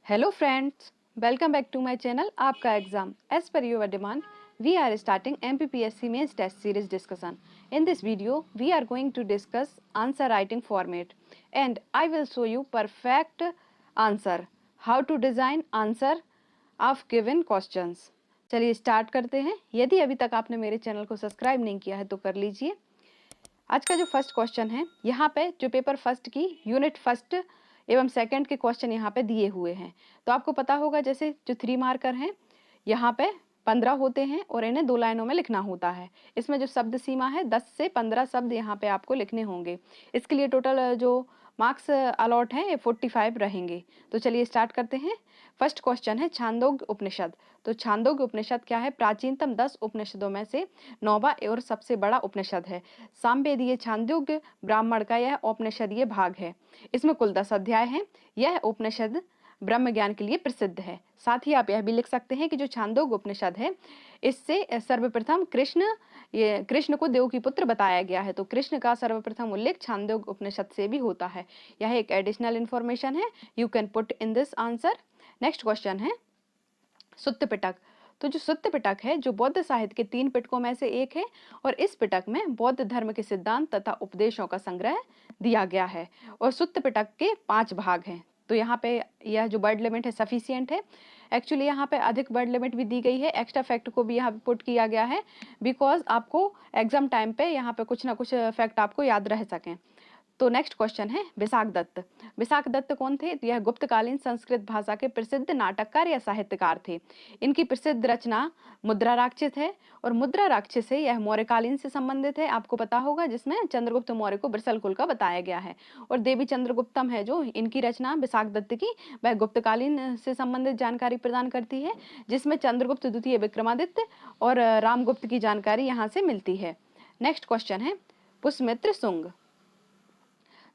Hello friends, welcome back to my channel आपका exam as per your demand. We are starting MPPSC mains test series discussion. In this video, we are going to discuss answer writing format and I will show you perfect answer. How to design answer of given questions. चलिए start करते हैं। यदि अभी तक आपने मेरे channel को subscribe नहीं किया है तो कर लीजिए। आज का जो फर्स्ट क्वेश्चन है, यहाँ पे जो पेपर फर्स्ट की यूनिट फर्स्ट एवं सेकंड के क्वेश्चन यहाँ पे दिए हुए हैं। तो आपको पता होगा जैसे जो 3 मार्कर हैं यहाँ पे 15 होते हैं और इन्हें 2 लाइनों में लिखना होता है। इसमें जो शब्द सीमा है 10 से 15 शब्द यहाँ पे आपको लिखने होंगे। इसके लिए टोटल जो मार्क्स अलॉट हैं ये 45 रहेंगे। तो चलिए स्टार्ट करते हैं। फर्स्ट क्वेश्चन है छांदोग्य उपनिषद। तो छांदोग्य उपनिषद क्या है? प्राचीनतम 10 उपनिषदों में से 9वां और सबसे बड़ा उपनिषद है। सामवेदीय छांदोग्य ब्राह्मण का यह उपनिषदीय भाग है। इसमें कुल 10 अध्याय हैं। यह उपनिषद ब्रह्म ज्ञान के लिए प्रसिद्ध है। साथ ही आप यह भी लिख सकते हैं कि जो छांदोग्य उपनिषद है इससे सर्वप्रथम कृष्ण को देव की पुत्र बताया गया है। तो कृष्ण का सर्वप्रथम उल्लेख छांदोग्य उपनिषद से भी होता है। यह एक एडिशनल इंफॉर्मेशन है, you can put in this answer. Next question है सुत्त पिटक। तो जो सुत्त पिटक है जो बौद्ध साहित्य के 3 पिटकों में से एक है और इस पिटक में बौद्ध धर्म के सिद्धांत तथा उपदेशों का संग्रह दिया गया है और सुत्त पिटक के 5 भाग हैं। तो यहाँ पे यह जो वर्ड लिमिट है सफिशिएंट है। एक्चुअली यहाँ पे अधिक वर्ड लिमिट भी दी गई है, एक्स्ट्रा फैक्ट को भी यहाँ पे पुट किया गया है बिकॉज आपको एग्जाम टाइम पे यहाँ पे कुछ ना कुछ फैक्ट आपको याद रह सकें। तो नेक्स्ट क्वेश्चन है विशाख दत्त। विशाख दत्त कौन थे? यह गुप्तकालीन संस्कृत भाषा के प्रसिद्ध नाटककार या साहित्यकार थे। इनकी प्रसिद्ध रचना मुद्रा राक्षस है और मुद्रा राक्षस है यह मौर्यकालीन से संबंधित है, आपको पता होगा, जिसमें चंद्रगुप्त मौर्य को वृषल कुल का बताया गया है। और देवी चंद्रगुप्तम है जो इनकी रचना विशाख दत्त की, वह गुप्तकालीन से संबंधित जानकारी प्रदान करती है, जिसमें चंद्रगुप्त द्वितीय विक्रमादित्य और रामगुप्त की जानकारी यहाँ से मिलती है। नेक्स्ट क्वेश्चन है पुष्यमित्र शुंग।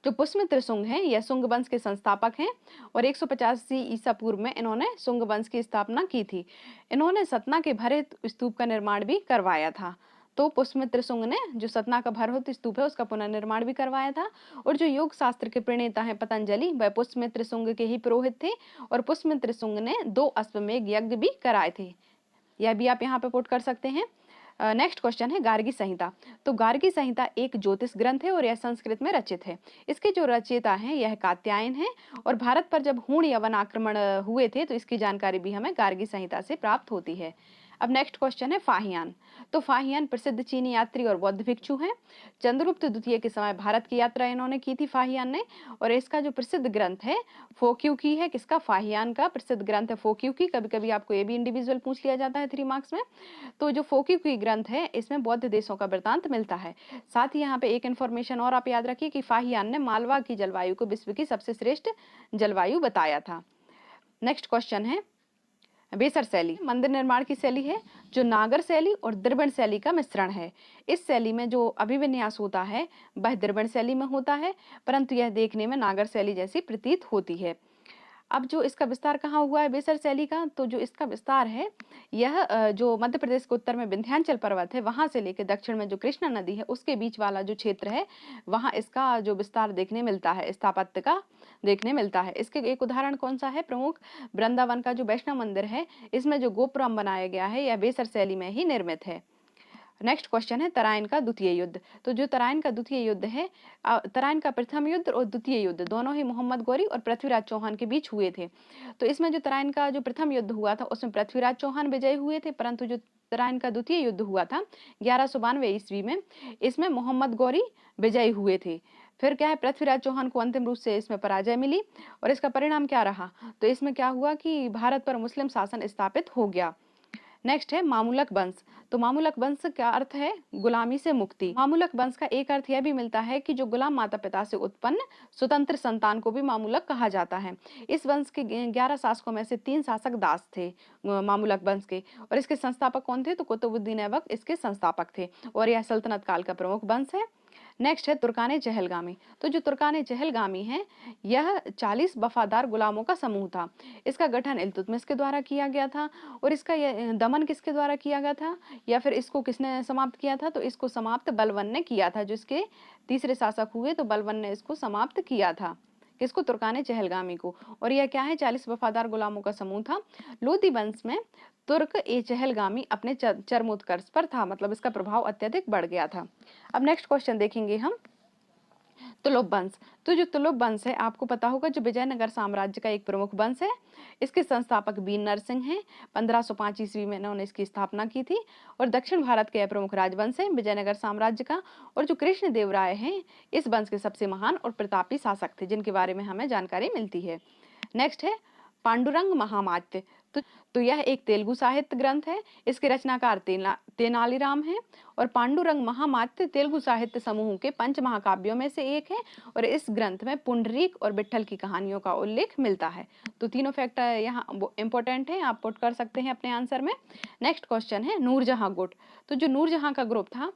जो पुष्यमित्र शुंग हैं यह शुंग वंश के संस्थापक हैं और 185 ईसा पूर्व में इन्होंने शुंग वंश की स्थापना की थी। इन्होंने सतना के भरत स्तूप का निर्माण भी करवाया था। तो पुष्यमित्र शुंग ने जो सतना का भरत स्तूप है उसका पुनर्निर्माण भी करवाया था। और जो योग शास्त्र के प्रणेता हैं पतंजलि, वह पुष्यमित्र शुंग के ही पुरोहित थे और पुष्यमित्र शुंग ने 2 अश्वमेध यज्ञ भी कराए थे। यह भी आप यहाँ पे पुट कर सकते हैं। नेक्स्ट क्वेश्चन है गार्गी संहिता। तो गार्गी संहिता एक ज्योतिष ग्रंथ है और यह संस्कृत में रचित है। इसके जो रचयिता हैं यह कात्यायन है और भारत पर जब हूण यवन आक्रमण हुए थे तो इसकी जानकारी भी हमें गार्गी संहिता से प्राप्त होती है। अब नेक्स्ट क्वेश्चन है फाहियान। तो फाहियान प्रसिद्ध चीनी यात्री और बौद्ध भिक्षु हैं। चंद्रगुप्त द्वितीय के समय भारत की यात्रा इन्होंने की थी फाहियान ने और इसका जो प्रसिद्ध ग्रंथ है फोक्यूकी है। किसका? फाहियान का प्रसिद्ध ग्रंथ है फोक्यूकी। कभी कभी आपको ये भी इंडिविजुअल पूछ लिया जाता है 3 मार्क्स में। तो जो फोक्यूकी ग्रंथ है इसमें बौद्ध देशों का वृत्तांत मिलता है। साथ ही यहाँ पे एक इन्फॉर्मेशन और आप याद रखिए कि फाहियान ने मालवा की जलवायु को विश्व की सबसे श्रेष्ठ जलवायु बताया था। नेक्स्ट क्वेश्चन है बेसर शैली। मंदिर निर्माण की शैली है जो नागर शैली और द्रविड़ शैली का मिश्रण है। इस शैली में जो अभिविन्यास होता है वह द्रविड़ शैली में होता है, परंतु यह देखने में नागर शैली जैसी प्रतीत होती है। अब जो इसका विस्तार कहाँ हुआ है बेसर शैली का? तो जो इसका विस्तार है यह जो मध्य प्रदेश के उत्तर में विंध्याचल पर्वत है वहां से लेकर दक्षिण में जो कृष्णा नदी है उसके बीच वाला जो क्षेत्र है वहां इसका जो विस्तार देखने मिलता है, स्थापत्य का देखने मिलता है। इसके एक उदाहरण कौन सा है? प्रमुख वृंदावन का जो वैष्णव मंदिर है इसमें जो गोपुरम बनाया गया है यह बेसर शैली में ही निर्मित है। नेक्स्ट क्वेश्चन है तराइन का द्वितीय युद्ध। तो जो तराइन का द्वितीय युद्ध है, तराइन का प्रथम युद्ध और द्वितीय युद्ध दोनों ही मोहम्मद गौरी और पृथ्वीराज चौहान के बीच हुए थे। तो इसमें जो तराइन का जो प्रथम युद्ध हुआ था उसमें पृथ्वीराज चौहान विजयी हुए थे, परंतु जो तराइन का द्वितीय युद्ध हुआ था 1192 ईस्वी में, इसमें मोहम्मद गौरी विजयी हुए थे। फिर क्या है, पृथ्वीराज चौहान को अंतिम रूप से इसमें पराजय मिली और इसका परिणाम क्या रहा? तो इसमें क्या हुआ कि भारत पर मुस्लिम शासन स्थापित हो गया। नेक्स्ट है मामूलक वंश। तो मामूलक वंश का अर्थ है गुलामी से मुक्ति। मामूलक वंश का एक अर्थ यह भी मिलता है कि जो गुलाम माता पिता से उत्पन्न स्वतंत्र संतान को भी मामूलक कहा जाता है। इस वंश के 11 शासकों में से 3 शासक दास थे मामूलक वंश के और इसके संस्थापक कौन थे? तो कुतुबुद्दीन ऐबक इसके संस्थापक थे और यह सल्तनत काल का प्रमुख वंश है। नेक्स्ट है तुर्काने चहलगामी। तो जो तुर्काने चहलगामी है यह 40 वफादार गुलामों का समूह था। इसका गठन इल्तुतमिश के द्वारा किया गया था और इसका दमन किसके द्वारा किया गया था या फिर इसको किसने समाप्त किया था? तो इसको समाप्त बलबन ने किया था। जो इसके तीसरे शासक हुए तो बलबन ने इसको समाप्त किया था। किसको? तुर्काने चहलगामी को। और यह क्या है? 40 वफादार गुलामों का समूह था। लोदी वंश में तुर्क ए चहलगामी अपने चरमोत्कर्ष पर था, मतलब इसका प्रभाव अत्यधिक बढ़ गया था। अब नेक्स्ट क्वेश्चन देखेंगे हम, तुलुप वंश। तो जो तुलुप वंश है, आपको पता होगा, जो विजयनगर साम्राज्य का एक प्रमुख वंश है। इसके संस्थापक वीर नरसिंह हैं। 1505 ईस्वी में इन्होंने इसकी स्थापना की थी। और दक्षिण भारत के प्रमुख राजवंश है विजयनगर साम्राज्य का। और जो कृष्ण देव राय हैं, इस वंश के सबसे महान और प्रतापी शासक थे, जिनके बारे में हमें जानकारी मिलती है। नेक्स्ट है पांडुरंग महामात्य। तो यह एक तेलुगु साहित्य ग्रंथ है। इसके रचनाकार तेनालीराम हैं। और पांडुरंग महामात्य तेलुगु साहित्य समूह के पंच महाकाव्यों में से एक है। और इस ग्रंथ में पुंडरीक और विट्ठल की कहानियों का उल्लेख मिलता है। तो तीनों फैक्ट यहाँ इंपॉर्टेंट है, आप पुट कर सकते हैं अपने आंसर में। नेक्स्ट क्वेश्चन है नूरजहां गुट। तो जो नूरजहां का ग्रुप था,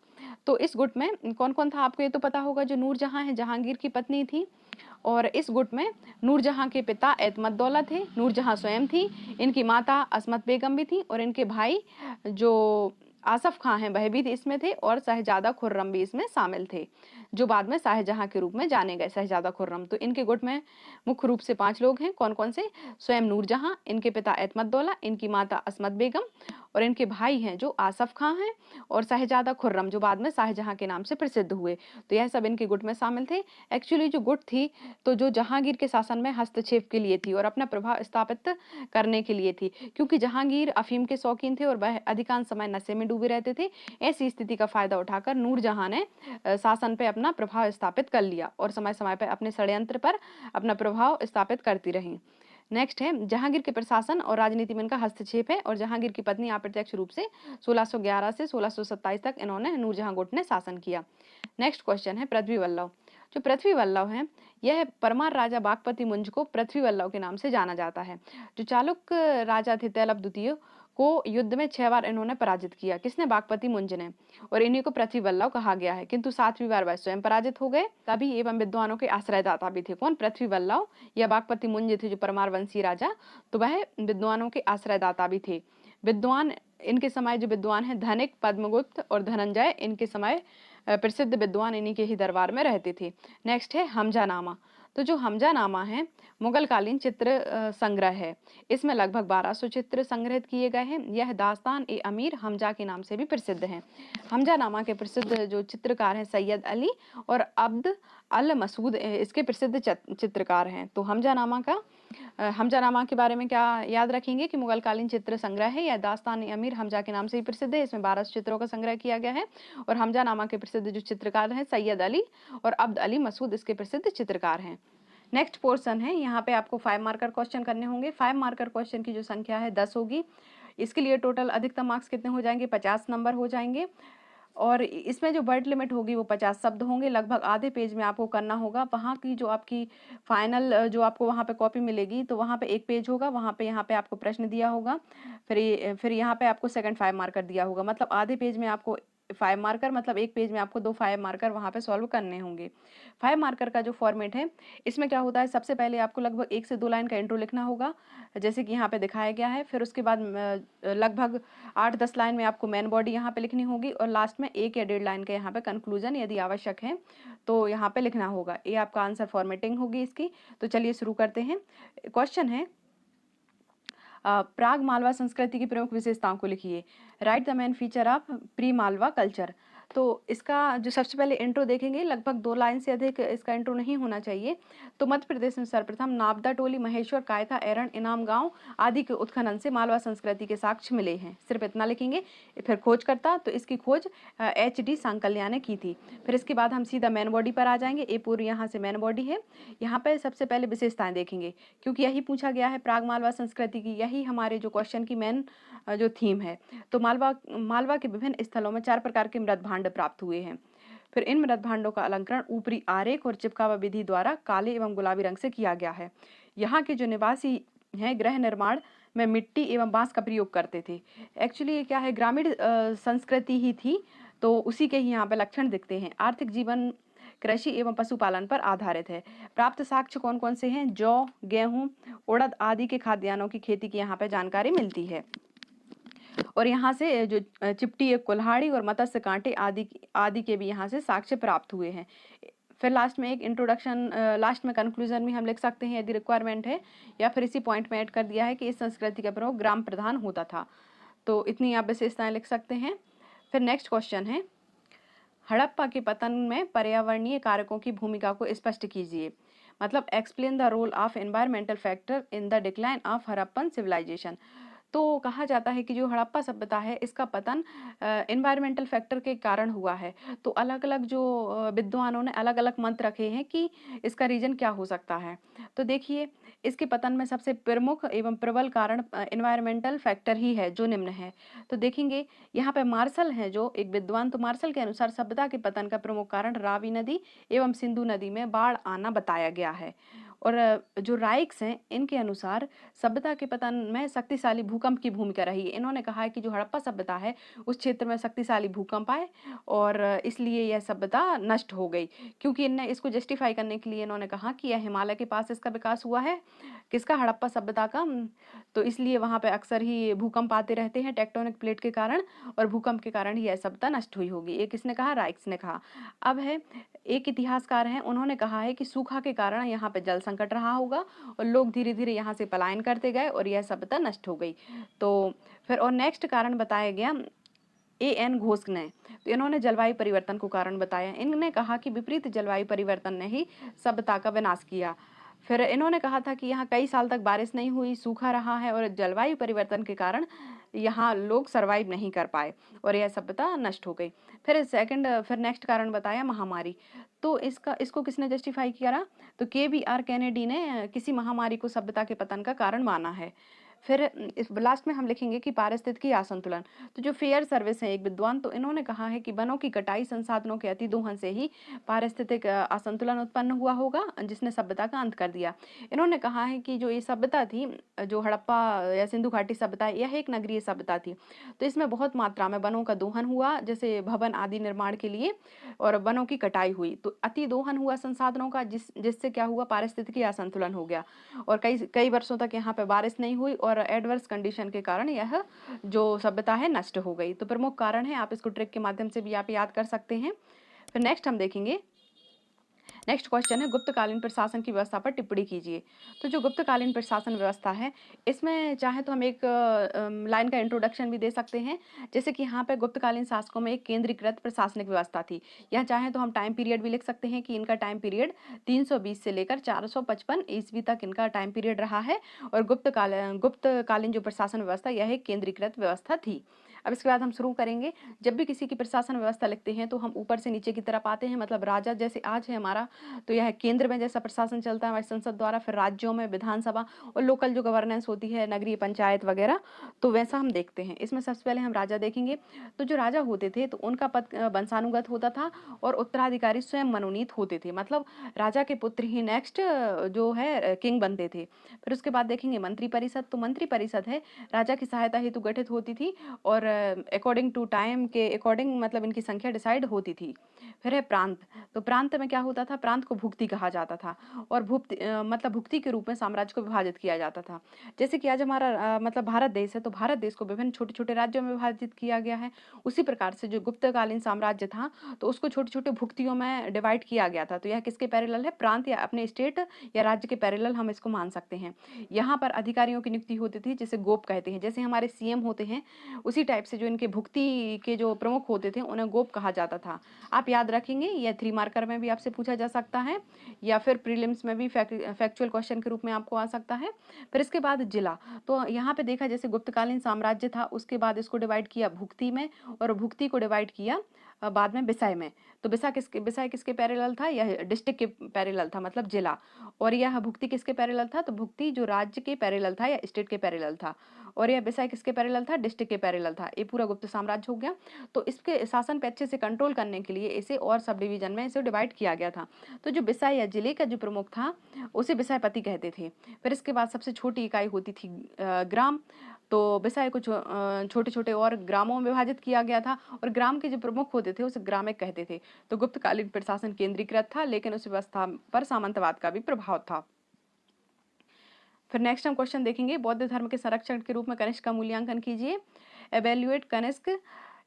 तो इस गुट में कौन कौन था? आपको ये तो पता होगा, जो नूरजहां है जहांगीर की पत्नी थी। और इस गुट में नूरजहां के पिता एतमद्दौला थे, नूरजहां स्वयं थी, इनकी माता असमत बेगम भी थी, और इनके भाई जो आसफ खां हैं वह भी इसमें थे, और शहजादा खुर्रम भी इसमें शामिल थे, जो बाद में शाहजहां के रूप में जाने गए, शहजादा खुर्रम। तो इनके गुट में मुख्य रूप से 5 लोग हैं। कौन कौन से? स्वयं नूरजहां, इनके पिता एतमद्दौला, इनकी माता असमत बेगम, और इनके भाई हैं जो आसफ खां हैं, और शहजादा खुर्रम, जो बाद में शाहजहां के नाम से प्रसिद्ध हुए। तो यह सब इनके गुट में शामिल थे। एक्चुअली जो गुट थी, तो जो जहांगीर के शासन में हस्तक्षेप के लिए थी और अपना प्रभाव स्थापित करने के लिए थी, क्योंकि जहांगीर अफीम के शौकीन थे और वह अधिकांश समय नशे में डूबे रहते थे। ऐसी स्थिति का फायदा उठाकर नूरजहां ने शासन पे अपना प्रभाव स्थापित कर लिया, और समय समय पर अपने षड्यंत्र पर अपना प्रभाव स्थापित करती रही। नेक्स्ट है जहांगीर के प्रशासन और राजनीति में इनका हस्तक्षेप है, और जहांगीर की पत्नी अप्रत्यक्ष रूप से 1611 से 1627 तक इन्होंने नूरजहां गुट ने शासन किया। नेक्स्ट क्वेश्चन है पृथ्वी वल्लभ। जो पृथ्वी वल्लभ है, यह परमार राजा बागपति मुंज को पृथ्वी वल्लभ के नाम से जाना जाता है। जो चालुक्य राजा थे तैलप द्वितीय को युद्ध में 6 बार इन्होंने पराजित किया। किसने? बागपति मुंज ने। और इन्हीं को पृथ्वी वल्लभ कहा गया है, किंतु 7वीं बार वह स्वयं पराजित हो गए। कवि एवं विद्वानों के आश्रयदाता भी थे। कौन? पृथ्वी वल्लभ या बागपति मुंज थे, जो परमार वंशी राजा, तो वह विद्वानों के आश्रयदाता भी थे। विद्वान, इनके समय जो विद्वान है धनिक, पद्मगुप्त और धनंजय, इनके समय प्रसिद्ध विद्वान इन्हीं के ही दरबार में रहते थे। नेक्स्ट है हमजानामा। तो जो हमजानामा है, मुगल कालीन चित्र संग्रह है। इसमें लगभग 1200 चित्र संग्रहित किए गए हैं। यह दास्तान ए अमीर हमजा के नाम से भी प्रसिद्ध है। हमजानामा के प्रसिद्ध जो चित्रकार हैं सैयद अली और अब्द अल मसूद, इसके प्रसिद्ध चित्रकार हैं। तो हमजानामा के बारे में क्या याद रखेंगे कि मुगल कालीन चित्र संग्रह है। यह दास्तान ए अमीर हमजा के नाम से ही प्रसिद्ध है। इसमें 1200 चित्रों का संग्रह किया गया है। और हमजानामा के प्रसिद्ध जो चित्रकार हैं सैयद अली और अब्द अली मसूद, इसके प्रसिद्ध चित्रकार हैं। नेक्स्ट पोर्शन है, यहाँ पे आपको 5 मार्कर क्वेश्चन करने होंगे। 5 मार्कर क्वेश्चन की जो संख्या है 10 होगी। इसके लिए टोटल अधिकतम मार्क्स कितने हो जाएंगे? 50 नंबर हो जाएंगे। और इसमें जो वर्ड लिमिट होगी वो 50 शब्द होंगे। लगभग आधे पेज में आपको करना होगा। वहाँ की जो आपकी फाइनल जो आपको वहाँ पे कॉपी मिलेगी, तो वहाँ पे 1 पेज होगा, वहाँ पे यहाँ पे आपको प्रश्न दिया होगा, फिर यहाँ पे आपको सेकंड 5 मार्कर दिया होगा। मतलब आधे पेज में आपको 5 मार्कर, मतलब 1 पेज में आपको 2 5 मार्कर वहाँ पे सॉल्व करने होंगे। 5 मार्कर का जो फॉर्मेट है, इसमें क्या होता है, सबसे पहले आपको लगभग 1 से 2 लाइन का इंट्रो लिखना होगा, जैसे कि यहाँ पे दिखाया गया है। फिर उसके बाद लगभग 8-10 लाइन में आपको मेन बॉडी यहाँ पे लिखनी होगी, और लास्ट में 1 या 1.5 लाइन का यहाँ पे कंक्लूजन यदि आवश्यक है तो यहाँ पे लिखना होगा। ये आपका आंसर फॉर्मेटिंग होगी इसकी। तो चलिए शुरू करते हैं। क्वेश्चन है प्राग मालवा संस्कृति की प्रमुख विशेषताओं को लिखिए। Right the main feature of pre Malwa culture. तो इसका जो सबसे पहले इंट्रो देखेंगे, लगभग 2 लाइन से अधिक इसका इंट्रो नहीं होना चाहिए। तो मध्य प्रदेश में सर्वप्रथम नाबदा टोली, महेश्वर, कायथा, एरण, इनाम गांव आदि के उत्खनन से मालवा संस्कृति के साक्ष्य मिले हैं। सिर्फ इतना लिखेंगे। फिर खोजकर्ता, तो इसकी खोज HD सांकल्या ने की थी। फिर इसके बाद हम सीधा मेन बॉडी पर आ जाएंगे। ये पूरी यहाँ से मेन बॉडी है। यहाँ पर सबसे पहले विशेषताएं देखेंगे, क्योंकि यही पूछा गया है प्राग मालवा संस्कृति की, यही हमारे जो क्वेश्चन की मेन जो थीम है। तो मालवा के विभिन्न स्थलों में 4 प्रकार के मृत भांड प्राप्त हुए हैं। फिर इन मृत भांडों का अलंकरण ऊपरी आरेख और चिपकावा विधि द्वारा काले एवं गुलाबी रंग से किया गया है। यहाँ के जो निवासी हैं गृह निर्माण में मिट्टी एवं बांस का प्रयोग करते थे। एक्चुअली ये क्या है, ग्रामीण संस्कृति ही थी, तो उसी के ही यहाँ पे लक्षण दिखते हैं। आर्थिक जीवन कृषि एवं पशुपालन पर आधारित है। प्राप्त साक्ष्य कौन कौन से हैं? जौ, गेहूं, उड़द आदि के खाद्यान्नों की खेती की यहाँ पे जानकारी मिलती है। और यहाँ से जो चिपटी, कुल्हाड़ी और मत्स्य कांटे आदि के भी यहाँ से साक्ष्य प्राप्त हुए हैं। फिर लास्ट में एक इंट्रोडक्शन, लास्ट में कंक्लूजन भी हम लिख सकते हैं यदि रिक्वायरमेंट है, या फिर इसी पॉइंट में ऐड कर दिया है कि इस संस्कृति का प्रमुख ग्राम प्रधान होता था। तो इतनी आप विशेषताएं लिख सकते हैं। फिर नेक्स्ट क्वेश्चन है, हड़प्पा के पतन में पर्यावरणीय कारकों की भूमिका को स्पष्ट कीजिए। मतलब explain the role of environmental factor in the decline of Harappan civilisation. तो कहा जाता है कि जो हड़प्पा सभ्यता है इसका पतन एनवायरमेंटल फैक्टर के कारण हुआ है। तो अलग अलग जो विद्वानों ने अलग अलग मत रखे हैं कि इसका रीजन क्या हो सकता है। तो देखिए, इसके पतन में सबसे प्रमुख एवं प्रबल कारण एनवायरमेंटल फैक्टर ही है, जो निम्न है। तो देखेंगे यहाँ पे मार्शल है जो एक विद्वान, तो मार्शल के अनुसार सभ्यता के पतन का प्रमुख कारण रावी नदी एवं सिंधु नदी में बाढ़ आना बताया गया है। और जो राइक्स हैं इनके अनुसार सभ्यता के पतन में शक्तिशाली भूकंप की भूमिका रही है। इन्होंने कहा है कि जो हड़प्पा सभ्यता है उस क्षेत्र में शक्तिशाली भूकंप आए और इसलिए यह सभ्यता नष्ट हो गई। क्योंकि इनने इसको जस्टिफाई करने के लिए इन्होंने कहा कि यह हिमालय के पास इसका विकास हुआ है, किसका, हड़प्पा सभ्यता का। तो इसलिए वहाँ पे अक्सर ही भूकंप आते रहते हैं टेक्टोनिक प्लेट के कारण, और भूकंप के कारण ही यह सभ्यता नष्ट हुई होगी। ये किसने कहा? राइक्स ने कहा। अब है एक इतिहासकार हैं, उन्होंने कहा है कि सूखा के कारण यहाँ पे जल संकट रहा होगा और लोग धीरे धीरे यहाँ से पलायन करते गए और यह सभ्यता नष्ट हो गई। तो फिर और नेक्स्ट कारण बताया गया एन घोष ने। तो इन्होंने जलवायु परिवर्तन को कारण बताया। इन्होंने कहा कि विपरीत जलवायु परिवर्तन ने ही सभ्यता का विनाश किया। फिर इन्होंने कहा था कि यहाँ कई साल तक बारिश नहीं हुई, सूखा रहा है और जलवायु परिवर्तन के कारण यहाँ लोग सरवाइव नहीं कर पाए और यह सभ्यता नष्ट हो गई। फिर नेक्स्ट कारण बताया महामारी। तो इसको किसने जस्टिफाई किया? तो KBR केनेडी ने किसी महामारी को सभ्यता के पतन का कारण माना है। फिर इस लास्ट में हम लिखेंगे कि पारिस्थितिकी असंतुलन। तो जो फेयर सर्विस है एक विद्वान, तो इन्होंने कहा है कि वनों की कटाई, संसाधनों के अतिदोहन से ही पारिस्थितिक असंतुलन उत्पन्न हुआ होगा, जिसने सभ्यता का अंत कर दिया। इन्होंने कहा है कि जो ये सभ्यता थी, जो हड़प्पा या सिंधु घाटी सभ्यता, यह एक नगरीय सभ्यता थी। तो इसमें बहुत मात्रा में वनों का दोहन हुआ, जैसे भवन आदि निर्माण के लिए, और वनों की कटाई हुई। तो अति दोहन हुआ संसाधनों का, जिससे क्या हुआ? पारिस्थितिकी असंतुलन हो गया और कई कई वर्षों तक यहाँ पे बारिश नहीं हुई और एडवर्स कंडीशन के कारण यह जो सभ्यता है नष्ट हो गई। तो प्रमुख कारण है, आप इसको ट्रिक के माध्यम से भी आप याद कर सकते हैं। फिर नेक्स्ट हम देखेंगे, नेक्स्ट क्वेश्चन है, गुप्तकालीन प्रशासन की व्यवस्था पर टिप्पणी कीजिए। तो जो गुप्तकालीन प्रशासन व्यवस्था है, इसमें चाहे तो हम एक लाइन का इंट्रोडक्शन भी दे सकते हैं। जैसे कि यहाँ पे गुप्तकालीन शासकों में एक केंद्रीकृत प्रशासनिक व्यवस्था थी। यहाँ चाहे तो हम टाइम पीरियड भी लिख सकते हैं कि इनका टाइम पीरियड 320 से लेकर 455 ईस्वी तक इनका टाइम पीरियड रहा है। और गुप्तकालीन जो प्रशासन व्यवस्था, यह एक केंद्रीकृत व्यवस्था थी। अब इसके बाद हम शुरू करेंगे। जब भी किसी की प्रशासन व्यवस्था लिखते हैं तो हम ऊपर से नीचे की तरफ आते हैं। मतलब राजा जैसे आज है हमारा, तो यह केंद्र में जैसा प्रशासन चलता है हमारी संसद द्वारा, फिर राज्यों में विधानसभा और लोकल जो गवर्नेंस होती है, नगरीय पंचायत वगैरह, तो वैसा हम देखते हैं। इसमें सबसे पहले हम राजा देखेंगे। तो जो राजा होते थे तो उनका पद वंशानुगत होता था और उत्तराधिकारी स्वयं मनोनीत होते थे। मतलब राजा के पुत्र ही नेक्स्ट जो है किंग बनते थे। फिर उसके बाद देखेंगे मंत्री परिषद। तो मंत्री परिषद है राजा की सहायता हेतु गठित होती थी और अकॉर्डिंग टू टाइम के अकॉर्डिंग मतलब इनकी संख्या डिसाइड होती थी। फिर है प्रांत। तो प्रांत में क्या होता था? प्रांत को भुक्ति कहा जाता था और मतलब भुक्ति के रूप में साम्राज्य को विभाजित किया जाता था। जैसे कि आज हमारा मतलब भारत देश है, तो भारत देश को विभिन्न छोटे छोटे राज्यों में विभाजित किया गया है। उसी प्रकार से जो गुप्तकालीन साम्राज्य था, तो उसको छोटे छोटे भुक्तियों में डिवाइड किया गया था। तो यह किसके पैरेलल है? प्रांत या अपने स्टेट या राज्य के पैरेलल हम इसको मान सकते हैं। यहाँ पर अधिकारियों की नियुक्ति होती थी, जिसे गोप कहते हैं। जैसे हमारे CM होते हैं, उसी टाइप से जो इनके भुक्ति के जो प्रमुख होते थे उन्हें गोप कहा जाता था। आप याद रखेंगे, यह 3 मार्कर में भी आपसे पूछा जा सकता है या फिर प्रीलिम्स में भी फैक्चुअल क्वेश्चन के रूप में आपको आ सकता है। फिर इसके बाद जिला। तो यहाँ पे देखा, जैसे गुप्तकालीन साम्राज्य था, उसके बाद इसको डिवाइड किया भुक्ति में और भुक्ति को डिवाइड किया बाद में विषय में। तो विषय किसके पैरेलल था? यह डिस्ट्रिक्ट के पैरेलल था, मतलब जिला। और यह भुक्ति किसके पैरेलल था? तो भुक्ति जो राज्य के पैरेलल था या स्टेट के पैरेलल था। और यह विषय किसके पैरेलल था? डिस्ट्रिक्ट के पैरेलल था। ये पूरा गुप्त साम्राज्य हो गया। तो इसके शासन पे अच्छे से कंट्रोल करने के लिए इसे और सब डिवीजन में इसे डिवाइड किया गया था। तो जो विषय या जिले का जो प्रमुख था, उसे विषयपति कहते थे। फिर इसके बाद सबसे छोटी इकाई होती थी ग्राम। तो विषय को छोटे छोटे और ग्रामों में विभाजित किया गया था और ग्राम के जो प्रमुख होते थे उसे ग्रामिक कहते थे। तो गुप्तकालीन प्रशासन केंद्रीकृत था, लेकिन उस व्यवस्था पर सामंतवाद का भी प्रभाव था। फिर नेक्स्ट हम क्वेश्चन देखेंगे, बौद्ध धर्म के संरक्षण के रूप में कनिष्क का मूल्यांकन कीजिए। Evaluate Kanishka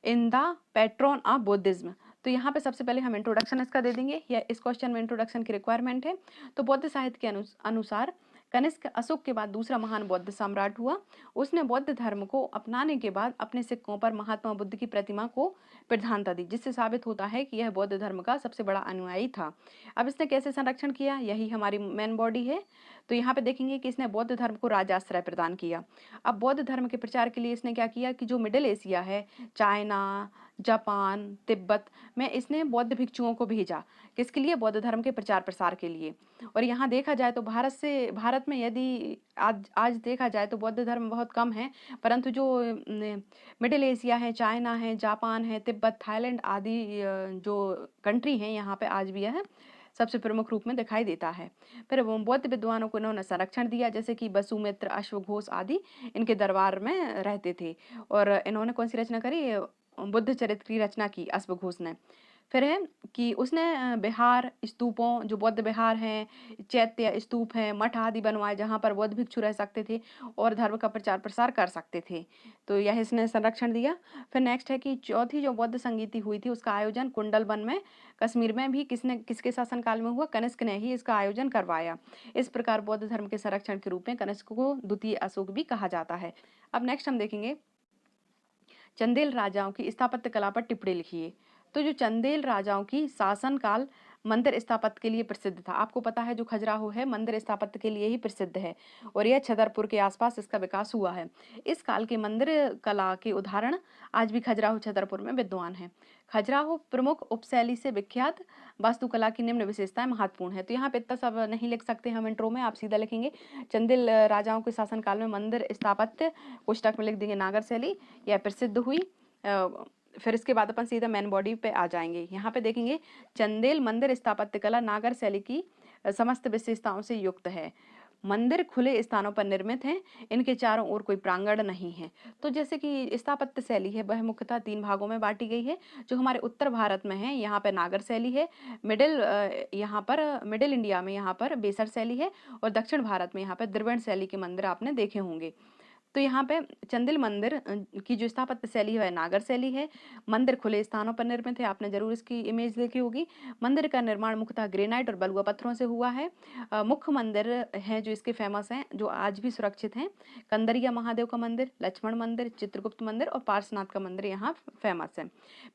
in the patron of Buddhism. तो यहाँ पे सबसे पहले हम इंट्रोडक्शन इसका दे देंगे, या इस क्वेश्चन में इंट्रोडक्शन की रिक्वायरमेंट है। तो बौद्ध साहित्य के अनुसार कनिष्क अशोक के बाद दूसरा महान बौद्ध सम्राट हुआ। उसने बौद्ध धर्म को अपनाने के बाद अपने सिक्कों पर महात्मा बुद्ध की प्रतिमा को प्रधानता दी, जिससे साबित होता है कि यह बौद्ध धर्म का सबसे बड़ा अनुयायी था। अब इसने कैसे संरक्षण किया, यही हमारी मेन बॉडी है। तो यहाँ पे देखेंगे कि इसने बौद्ध धर्म को राजाश्रय प्रदान किया। अब बौद्ध धर्म के प्रचार के लिए इसने क्या किया कि जो मिडिल एशिया है, चाइना, जापान, तिब्बत में इसने बौद्ध भिक्षुओं को भेजा। किसके लिए? बौद्ध धर्म के प्रचार प्रसार के लिए। और यहाँ देखा जाए तो भारत में यदि आज देखा जाए तो बौद्ध धर्म बहुत कम है, परंतु जो मिडिल एशिया है, चाइना है, जापान है, तिब्बत, थाईलैंड आदि जो कंट्री हैं, यहाँ पे आज भी यह सबसे प्रमुख रूप में दिखाई देता है। फिर बौद्ध विद्वानों को इन्होंने संरक्षण दिया, जैसे कि वसुमित्र, अश्वघोष आदि इनके दरबार में रहते थे। और इन्होंने कौन सी रचना करी? बुद्ध चरित्र की रचना की अश्वघोष ने। फिर है कि उसने विहार, स्तूपों, जो बौद्ध विहार हैं, चैत्य, स्तूप हैं, मठ आदि बनवाए, जहाँ पर बौद्ध भिक्षु रह सकते थे और धर्म का प्रचार प्रसार कर सकते थे। तो यह इसने संरक्षण दिया। फिर नेक्स्ट है कि चौथी जो बौद्ध संगीति हुई थी उसका आयोजन कुंडलवन में, कश्मीर में भी किसके शासनकाल में हुआ? कनिष्क ने ही इसका आयोजन करवाया। इस प्रकार बौद्ध धर्म के संरक्षण के रूप में कनिष्क को द्वितीय अशोक भी कहा जाता है। अब नेक्स्ट हम देखेंगे चंदेल राजाओं की स्थापत्य कला पर टिप्पणी लिखिए। तो जो चंदेल राजाओं की शासनकाल मंदिर स्थापत्य के लिए प्रसिद्ध था। आपको पता है जो खजुराहो है मंदिर स्थापत्य के लिए ही प्रसिद्ध है, और यह छतरपुर के आसपास इसका विकास हुआ है। इस काल के मंदिर कला के उदाहरण आज भी खजुराहो छतरपुर में विद्वान है। खजुराहो प्रमुख उपशैली से विख्यात वास्तुकला की निम्न विशेषताएं महत्वपूर्ण है। तो यहाँ पे इतना सब नहीं लिख सकते हम इंट्रो में, आप सीधा लिखेंगे चंदेल राजाओं के शासनकाल में मंदिर स्थापत्य, पुस्तक में लिख देंगे नागर शैली, यह प्रसिद्ध हुई। फिर इसके बाद अपन सीधा मेन बॉडी पे आ जाएंगे। यहाँ पे देखेंगे चंदेल मंदिर स्थापत्य कला नागर शैली की समस्त विशेषताओं से युक्त है। मंदिर खुले स्थानों पर निर्मित हैं, इनके चारों ओर कोई प्रांगण नहीं है। तो जैसे कि स्थापत्य शैली है वह मुख्यतः 3 भागों में बांटी गई है। जो हमारे उत्तर भारत में है यहाँ पे नागर शैली है, मिडिल इंडिया में यहाँ पर बेसर शैली है, और दक्षिण भारत में यहाँ पे द्रविड़ शैली के मंदिर आपने देखे होंगे। तो यहाँ पे चंदेल मंदिर की जो स्थापत्य शैली है वह नागर शैली है। मंदिर खुले स्थानों पर निर्मित है, आपने जरूर इसकी इमेज देखी होगी। मंदिर का निर्माण मुख्यतः ग्रेनाइट और बलुआ पत्थरों से हुआ है। मुख्य मंदिर हैं जो इसके फेमस हैं, जो आज भी सुरक्षित हैं, कंदरिया महादेव का मंदिर, लक्ष्मण मंदिर, चित्रगुप्त मंदिर और पार्श्वनाथ का मंदिर यहाँ फेमस है।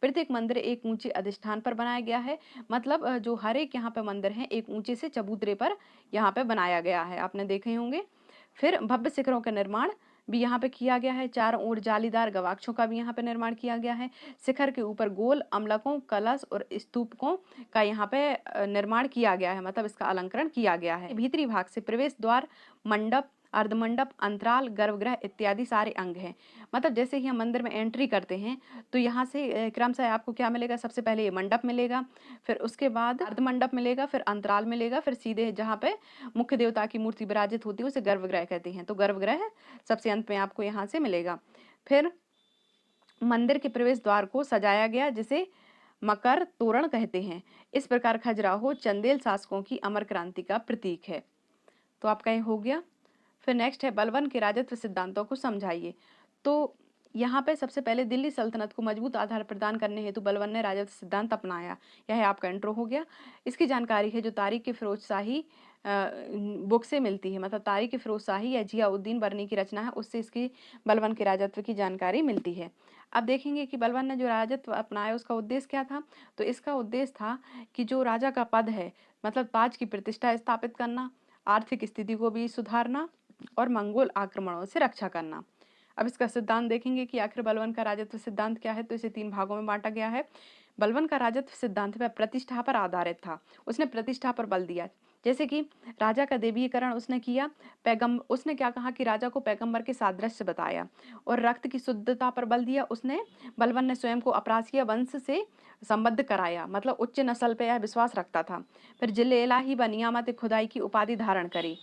प्रत्येक मंदिर एक ऊंचे अधिष्ठान पर बनाया गया है, मतलब जो हर एक यहाँ पे मंदिर है एक ऊंचे से चबूतरे पर यहाँ पे बनाया गया है, आपने देखे होंगे। फिर भव्य शिखरों का निर्माण भी यहाँ पे किया गया है। चारों ओर जालीदार गवाक्षों का भी यहाँ पे निर्माण किया गया है। शिखर के ऊपर गोल अम्लकों, कलश और स्तूपकों का यहाँ पे निर्माण किया गया है, मतलब इसका अलंकरण किया गया है। भीतरी भाग से प्रवेश द्वार, मंडप, अर्धमंडप, अंतराल, गर्भगृह इत्यादि सारे अंग हैं। मतलब जैसे ही हम मंदिर में एंट्री करते हैं तो यहाँ से क्रमशः आपको क्या मिलेगा? सबसे पहले ये मंडप मिलेगा, फिर उसके बाद अर्धमंडप मिलेगा, फिर अंतराल मिलेगा, फिर सीधे जहाँ पे मुख्य देवता की मूर्ति विराजित होती है उसे गर्भगृह कहते हैं। तो गर्भगृह सबसे अंत में आपको यहाँ से मिलेगा। फिर मंदिर के प्रवेश द्वार को सजाया गया, जिसे मकर तोरण कहते हैं। इस प्रकार खजुराहो चंदेल शासकों की अमर क्रांति का प्रतीक है। तो आपका ये हो गया। फिर नेक्स्ट है बलबन के राजत्व सिद्धांतों को समझाइए। तो यहाँ पे सबसे पहले दिल्ली सल्तनत को मजबूत आधार प्रदान करने हेतु बलबन ने राजत्व सिद्धांत अपनाया। यह आपका इंट्रो हो गया। इसकी जानकारी है जो तारीख के फिरोज शाही बुक से मिलती है, मतलब तारीख के फिरोज शाही या जियाउद्दीन बरनी की रचना है, उससे इसकी बलबन के राजत्व की जानकारी मिलती है। अब देखेंगे कि बलबन ने जो राजत्व अपनाया उसका उद्देश्य क्या था। तो इसका उद्देश्य था कि जो राजा का पद है, मतलब ताज की प्रतिष्ठा स्थापित करना, आर्थिक स्थिति को भी सुधारना और मंगोल आक्रमणों से रक्षा करना। अब इसका सिद्धांत देखेंगे कि आखिर बलबन का राजत्व सिद्धांत क्या है। तो इसे 3 भागों में बांटा गया है। बलबन का राजत्व सिद्धांत वह प्रतिष्ठा पर आधारित था। उसने प्रतिष्ठा पर बल दिया, जैसे कि राजा का देवीकरण उसने किया। उसने क्या कहा कि राजा को पैगंबर के सादृश्य बताया, और रक्त की शुद्धता पर बल दिया। बलबन ने स्वयं को अपरासीय वंश से संबद्ध कराया, मतलब उच्च नस्ल पर यह विश्वास रखता था। फिर जिले इलाही व नियामत खुदाई की उपाधि धारण करी,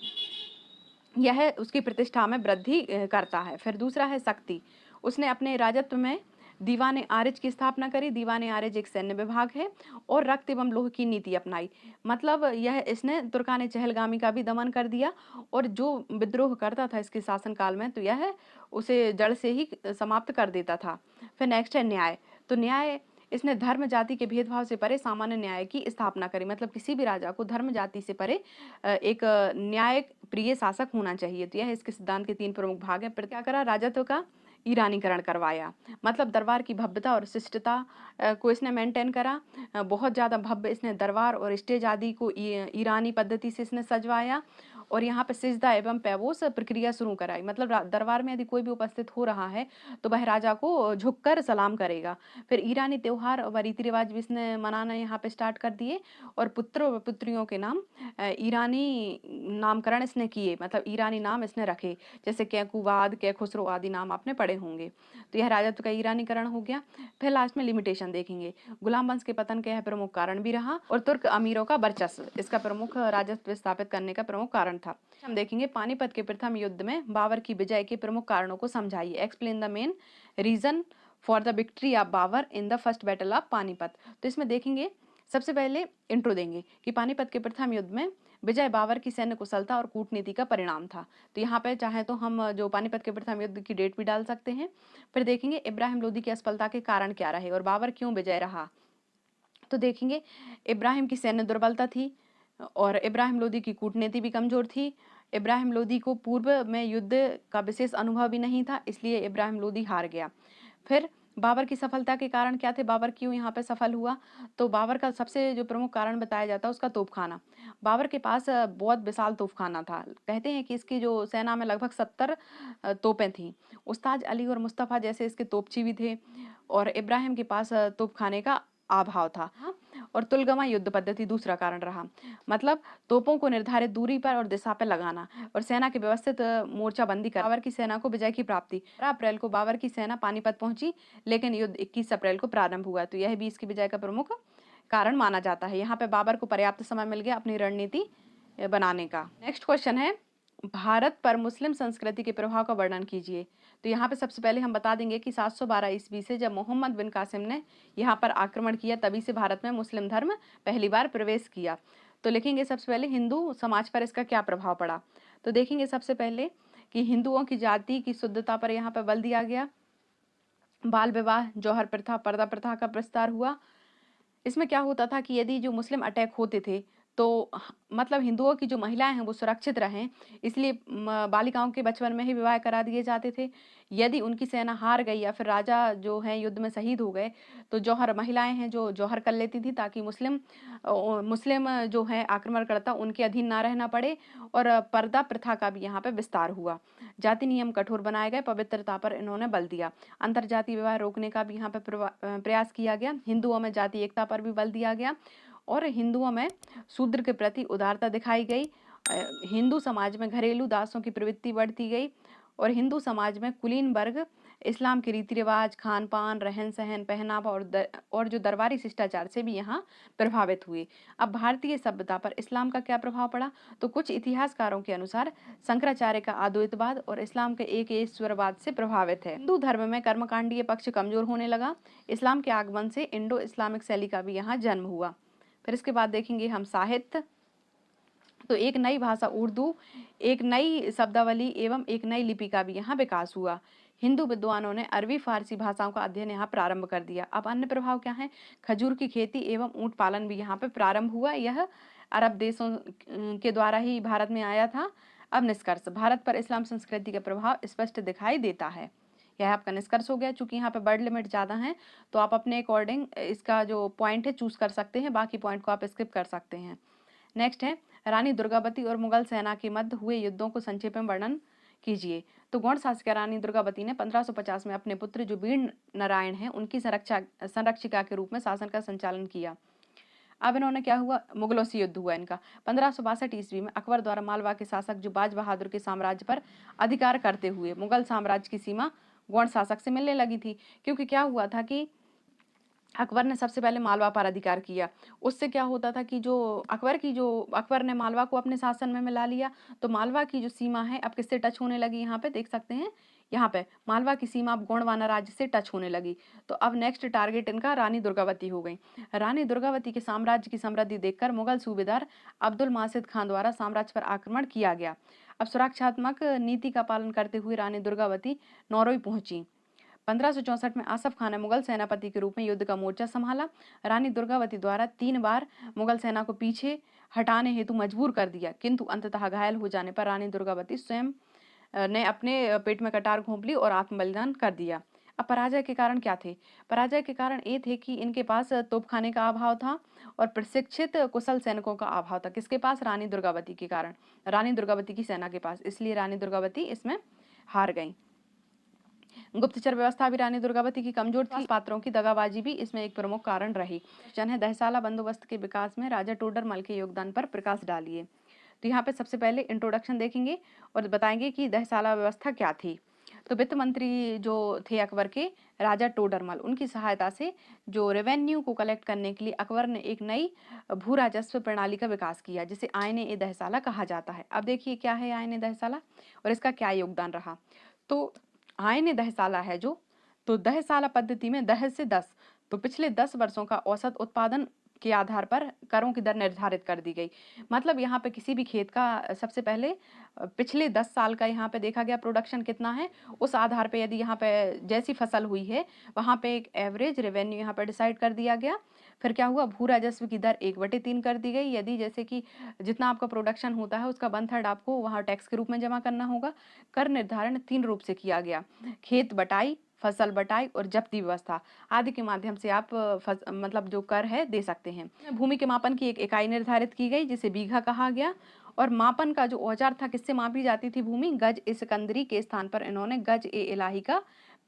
यह उसकी प्रतिष्ठा में वृद्धि करता है। फिर दूसरा है शक्ति। उसने अपने राजत्व में दीवाने आरिज की स्थापना करी। दीवाने आरिज एक सैन्य विभाग है, और रक्त एवं लोह की नीति अपनाई, मतलब यह इसने तुर्काने चहलगामी का भी दमन कर दिया, और जो विद्रोह करता था इसके शासनकाल में तो यह उसे जड़ से ही समाप्त कर देता था। फिर नेक्स्ट है न्याय। तो न्याय इसने धर्म जाति के भेदभाव से परे सामान्य न्याय की स्थापना करी। मतलब किसी भी राजा को धर्म जाति से परे एक न्याय प्रिय शासक होना चाहिए। तो यह इसके सिद्धांत के 3 प्रमुख भाग हैं। फिर क्या करा, राजत्व का ईरानीकरण करवाया। मतलब दरबार की भव्यता और शिष्टता को इसने मेंटेन करा। बहुत ज़्यादा भव्य इसने दरबार और स्टेज आदि को ईरानी पद्धति से इसने सजवाया। और यहाँ पे सिजदा एवं पैबोस प्रक्रिया शुरू कराई। मतलब दरबार में यदि कोई भी उपस्थित हो रहा है तो वह राजा को झुककर सलाम करेगा। फिर ईरानी त्योहार व रीति रिवाज भी इसने मनाना यहाँ पे स्टार्ट कर दिए। और पुत्र व पुत्रियों के नाम ईरानी नामकरण इसने किए। मतलब ईरानी नाम इसने रखे, जैसे कैकुबाद, कैखुसरो आदि नाम आपने पढ़े होंगे। तो यह राजत्व का ईरानीकरण हो गया। फिर लास्ट में लिमिटेशन देखेंगे। गुलाम वंश के पतन का यह प्रमुख कारण भी रहा और तुर्क अमीरों का वर्चस्व इसका प्रमुख राजत्व स्थापित करने का प्रमुख कारण था। हम देखेंगे पानीपत के प्रथम युद्ध में बाबर की विजय के प्रमुख कारणों को समझाइए। Explain the main reason for the victory of Babur in the first battle of Panipat. तो इसमें देखेंगे, सबसे पहले इंट्रो देंगे कि पानीपत के प्रथम युद्ध में विजय बाबर की सैन्य कुशलता और कूटनीति का परिणाम था। तो यहाँ पे चाहे तो हम जो पानीपत के प्रथम युद्ध की डेट भी डाल सकते हैं। फिर देखेंगे इब्राहिम लोदी की असफलता के कारण क्या रहे और बाबर क्यों विजय रहा। तो देखेंगे इब्राहिम की सैन्य दुर्बलता थी और इब्राहिम लोदी की कूटनीति भी कमजोर थी। इब्राहिम लोदी को पूर्व में युद्ध का विशेष अनुभव भी नहीं था, इसलिए इब्राहिम लोदी हार गया। फिर बाबर की सफलता के कारण क्या थे, बाबर क्यों यहाँ पे सफल हुआ। तो बाबर का सबसे जो प्रमुख कारण बताया जाता है उसका तोपखाना। बाबर के पास बहुत विशाल तोपखाना था। कहते हैं कि इसकी जो सेना में लगभग 70 तोपें थीं। उस्ताद अली और मुस्तफ़ा जैसे इसके तोपची भी थे। और इब्राहिम के पास तोपखाने का अभाव था। और तुलगमा युद्ध पद्धति दूसरा कारण रहा। मतलब तोपों को निर्धारित दूरी पर और दिशा पर लगाना और सेना के व्यवस्थित मोर्चाबंदी कर बाबर की सेना को विजय की प्राप्ति। 12 अप्रैल को बाबर की सेना पानीपत पहुंची, लेकिन युद्ध 21 अप्रैल को प्रारंभ हुआ। तो यह भी इसकी विजय का प्रमुख कारण माना जाता है। यहाँ पे बाबर को पर्याप्त समय मिल गया अपनी रणनीति बनाने का। नेक्स्ट क्वेश्चन है, भारत पर मुस्लिम संस्कृति के प्रभाव का वर्णन कीजिए। तो यहाँ पे सबसे पहले हम बता देंगे कि 712 ईस्वी से जब मोहम्मद बिन कासिम ने यहाँ पर आक्रमण किया, तभी से भारत में मुस्लिम धर्म पहली बार प्रवेश किया। तो लिखेंगे सबसे पहले हिंदू समाज पर इसका क्या प्रभाव पड़ा। तो देखेंगे सबसे पहले कि हिंदुओं की जाति की शुद्धता पर यहाँ पर बल दिया गया। बाल विवाह, जौहर प्रथा, पर्दा प्रथा का विस्तार हुआ। इसमें क्या होता था कि यदि जो मुस्लिम अटैक होते थे तो मतलब हिंदुओं की जो महिलाएं हैं वो सुरक्षित रहें, इसलिए बालिकाओं के बचपन में ही विवाह करा दिए जाते थे। यदि उनकी सेना हार गई या फिर राजा जो है युद्ध में शहीद हो गए तो जौहर महिलाएं हैं जो जौहर कर लेती थी, ताकि मुस्लिम जो है आक्रमणकर्ता उनके अधीन ना रहना पड़े। और पर्दा प्रथा का भी यहाँ पे विस्तार हुआ। जाति नियम कठोर बनाए गए, पवित्रता पर इन्होंने बल दिया। अंतरजातीय विवाह रोकने का भी यहाँ पे प्रयास किया गया। हिंदुओं में जाति एकता पर भी बल दिया गया और हिंदुओं में शूद्र के प्रति उदारता दिखाई गई। हिंदू समाज में घरेलू दासों की प्रवृत्ति बढ़ती गई और हिंदू समाज में कुलीन वर्ग इस्लाम के रीति रिवाज, खान पान, रहन सहन, पहनावा और जो दरबारी शिष्टाचार से भी यहाँ प्रभावित हुए। अब भारतीय सभ्यता पर इस्लाम का क्या प्रभाव पड़ा। तो कुछ इतिहासकारों के अनुसार शंकराचार्य का अद्वैतवाद और इस्लाम के एक ईश्वरवाद से प्रभावित है। हिंदू धर्म में कर्मकांडीय पक्ष कमजोर होने लगा। इस्लाम के आगमन से इंडो इस्लामिक शैली का भी यहाँ जन्म हुआ। फिर इसके बाद देखेंगे हम साहित्य। तो एक नई भाषा उर्दू, एक नई शब्दावली एवं एक नई लिपि का भी यहाँ विकास हुआ। हिंदू विद्वानों ने अरबी फारसी भाषाओं का अध्ययन यहाँ प्रारंभ कर दिया। अब अन्य प्रभाव क्या है, खजूर की खेती एवं ऊंट पालन भी यहाँ पे प्रारंभ हुआ। यह अरब देशों के द्वारा ही भारत में आया था। अब निष्कर्ष, भारत पर इस्लाम संस्कृति का प्रभाव स्पष्ट दिखाई देता है। यह आपका निष्कर्ष हो गया। चूंकि यहाँ पे वर्ड लिमिट ज़्यादा है तो आप अपने अकॉर्डिंग इसका जो पॉइंट है चूज कर सकते हैं, बाकी पॉइंट को आप स्किप कर सकते हैं। नेक्स्ट है, रानी दुर्गावती और मुगल सेना के मध्य हुए युद्धों को संक्षेप में वर्णन कीजिए। तो गौड़ शासिका रानी दुर्गावती ने 1550 में अपने पुत्र जो वीर नारायण हैं उनकी संरक्षिका के रूप में शासन का संचालन किया। अब इन्होंने क्या हुआ, मुगलों से युद्ध हुआ इनका। 1562 ईस्वी में अकबर द्वारा मालवा के शासक जो बाज बहादुर के साम्राज्य पर अधिकार करते हुए मुगल साम्राज्य की सीमा गौड़ शासक से मिलने लगी थी। क्योंकि क्या हुआ था कि अकबर ने सबसे पहले मालवा पर अधिकार किया। उससे क्या होता था कि जो अकबर ने मालवा को अपने शासन में मिला लिया, तो मालवा की जो सीमा है अब किससे टच होने लगी, यहाँ पे देख सकते हैं, यहाँ पे मालवा की सीमा अब गोंडवाना राज्य से टच होने लगी। तो अब नेक्स्ट टारगेट इनका रानी दुर्गावती हो गई। रानी दुर्गावती के साम्राज्य की समृद्धि देखकर मुगल सूबेदार अब्दुल मासिद खान द्वारा साम्राज्य पर आक्रमण किया गया। अब सुरक्षात्मक नीति का पालन करते हुए रानी दुर्गावती नौरोई पहुंची। 1564 में आसफ खान ने मुगल सेनापति के रूप में युद्ध का मोर्चा संभाला। रानी दुर्गावती द्वारा 3 बार मुगल सेना को पीछे हटाने हेतु मजबूर कर दिया, किंतु अंततः घायल हो जाने पर रानी दुर्गावती स्वयं ने अपने पेट में कटार घोंप ली और आत्म बलिदान कर दिया। अब पराजय के कारण क्या थे? पराजय के कारण ये थे कि इनके पास तोपखाने का अभाव था और प्रशिक्षित कुशल सैनिकों का अभाव था। किसके पास? रानी दुर्गावती के कारण, रानी दुर्गावती की सेना के पास। इसलिए रानी दुर्गावती इसमें हार गई। गुप्तचर व्यवस्था भी रानी दुर्गावती की कमजोर थी। पात्रों की दगाबाजी भी इसमें एक प्रमुख कारण रही। जन है दहसाला बंदोबस्त के विकास में राजा टोडरमल के योगदान पर प्रकाश डालिए। तो यहाँ पे सबसे पहले इंट्रोडक्शन देखेंगे और बताएंगे कि दहसाला व्यवस्था क्या थी। तो वित्त मंत्री जो थे अकबर के, राजा टोडरमल, उनकी सहायता से जो रेवेन्यू को कलेक्ट करने के लिए अकबर ने एक नई भू राजस्व प्रणाली का विकास किया, जिसे आयने दहसाला कहा जाता है। अब देखिए क्या है आयने दहसाला और इसका क्या योगदान रहा। तो आयने दहसाला है जो, तो दहसाला पद्धति में दह से 10, तो पिछले 10 वर्षों का औसत उत्पादन के आधार पर करों की दर निर्धारित कर दी गई। मतलब यहाँ पे किसी भी खेत का सबसे पहले पिछले 10 साल का यहाँ पे देखा गया प्रोडक्शन कितना है, उस आधार पे यदि यहाँ पे जैसी फसल हुई है वहाँ पे एक एवरेज रेवेन्यू यहाँ पे डिसाइड कर दिया गया। फिर क्या हुआ, भू राजस्व की दर 1/3 कर दी गई। यदि जैसे कि जितना आपका प्रोडक्शन होता है उसका 1/3 आपको वहाँ टैक्स के रूप में जमा करना होगा। कर निर्धारण 3 रूप से किया गया, खेत बटाई, फसल बटाई और जब्ती व्यवस्था आदि के माध्यम से आप मतलब जो कर है दे सकते हैं। भूमि के मापन की एक इकाई निर्धारित की गई जिसे बीघा कहा गया, और मापन का जो औजार था, किससे मापी जाती थी भूमि? गज ए सिकंदरी के स्थान पर इन्होंने गज ए इलाही का